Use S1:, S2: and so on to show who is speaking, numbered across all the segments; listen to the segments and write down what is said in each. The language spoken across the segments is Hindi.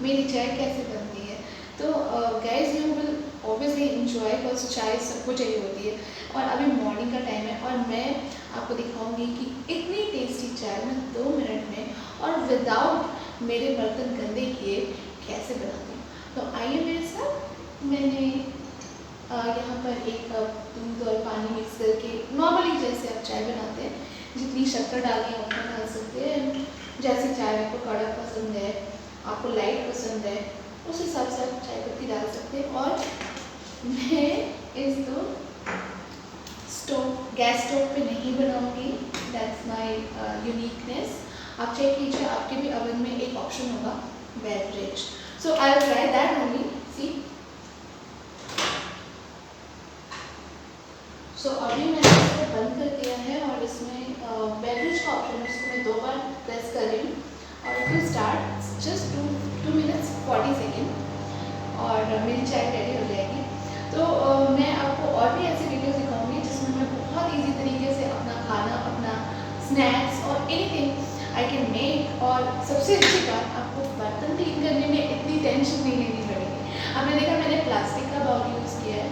S1: मेरी चाय कैसे बनती है। तो guys you will obviously enjoy, because चाय सबको चाहिए होती है। और अभी मॉर्निंग का टाइम है और मैं आपको दिखाऊंगी कि इतनी टेस्टी चाय मैं 2 मिनट में और विदाउट मेरे बर्तन गंदे किए कैसे बनाती हूँ। तो आइए मेरे साथ। मैंने यहाँ पर 1 कप दूध और पानी मिक्स करके नॉर्मली जैसे आप चाय बनाते हैं, जितनी शक्कर डालनी है उतना डाल सकते हैं। जैसे चाय आपको कड़क पसंद है, आपको लाइट पसंद है, उस हिसाब से आप चाय पत्ती डाल सकते हैं। और मैं इसको गैस स्टोव पे नहीं बनाऊंगी, दैट्स माय यूनिकनेस। आप चेक कीजिए, आपके भी ओवन में एक ऑप्शन होगा beverage, so I will try that only. See, so अभी मैंने इसको बंद कर दिया है और इसमें बेवरेज का ऑप्शन है, इसको मैं 2 बार प्रेस कर रही हूँ और it will start just 2 minutes 40 second और मेरी चाय रेडी हो जाएगी। तो मैं आपको और भी ऐसी वीडियोस दिखाऊंगी जिसमें मैं बहुत इजी तरीके से अपना खाना, अपना स्नैक्स और एनीथिंग आई कैन मेक। और सबसे अच्छी बात, आपको बर्तन क्लीन करने में इतनी टेंशन नहीं लेनी पड़ेगी। आपने देखा मैंने प्लास्टिक का बाउल यूज़ किया है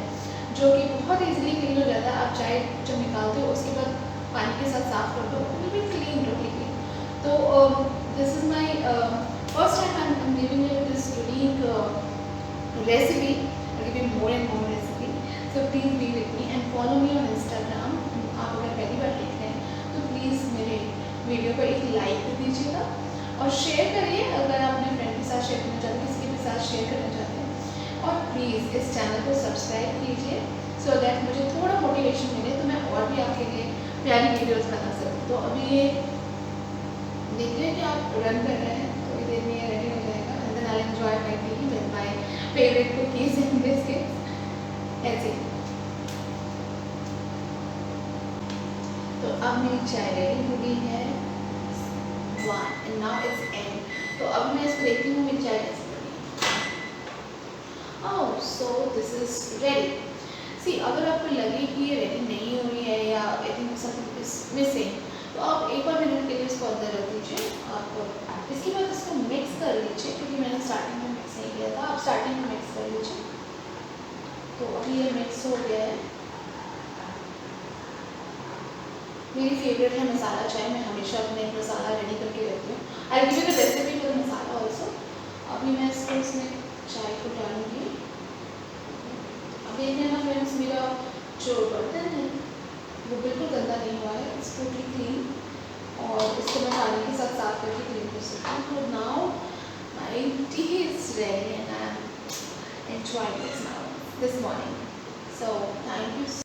S1: जो कि बहुत इजीली क्लीन हो जाता है। आप चाय जब निकालते हो उसके बाद पानी के साथ साफ कर दो, it will be clean totally. तो this is my first time I am giving you this unique recipe. I give you more and more recipe, so please be with me and follow me on Instagram. आप अगर पहली बार देख रहे हैं तो प्लीज़ मेरे वीडियो को एक लाइक कर दीजिएगा और शेयर करिए अगर आप अपने फ्रेंड के साथ शेयर करना चाहते हैं, किसी के साथ शेयर करना चाहते हैं। और प्लीज़ इस चैनल को सब्सक्राइब कीजिए सो दैट मुझे थोड़ा मोटिवेशन मिले तो मैं और भी आपके लिए प्यारी वीडियोस बना सकूँ। तो अभी ये देखिए कि आप रन कर रहे हैं, थोड़ी देर में ये रेडी हो जाएगा and then I enjoy my tea with my favourite cookies and biscuits ऐसे। तो अब मेरी चाय रेडी हो गई है 1 एंड नाउ इट्स एंड। तो अब मैं इसको देखती हूँ मेरी चाय कैसे। Oh, so this is ready. See, अगर आपको लगे कि ये रेडी नहीं हो रही है या I think something is missing, तो आप 1 और मिनट के लिए इसको अंदर रख दीजिए। आप इसके बाद इसको मिक्स कर लीजिए, क्योंकि मैंने स्टार्टिंग में मिक्स नहीं किया था, आप स्टार्टिंग में मिक्स कर लीजिए। तो अभी ये मिक्स हो गया है। मेरी फेवरेट है मसाला चाय, मैं हमेशा अपने मसाला रेडी करके रखती हूँ। आई give you the recipe for the masala also. अभी मैं इसको इसमें चाय को डालूंगी। अब देख लेना फ्रेंड्स, मेरा जो बर्तन है वो बिल्कुल गंदा नहीं हुआ है, इट्स टोटली क्लीन। और इसको मैं पानी के साथ साफ करके क्लीन कर सकती हूँ। तो now my T is ready and I am enjoying this now this morning. So thank you.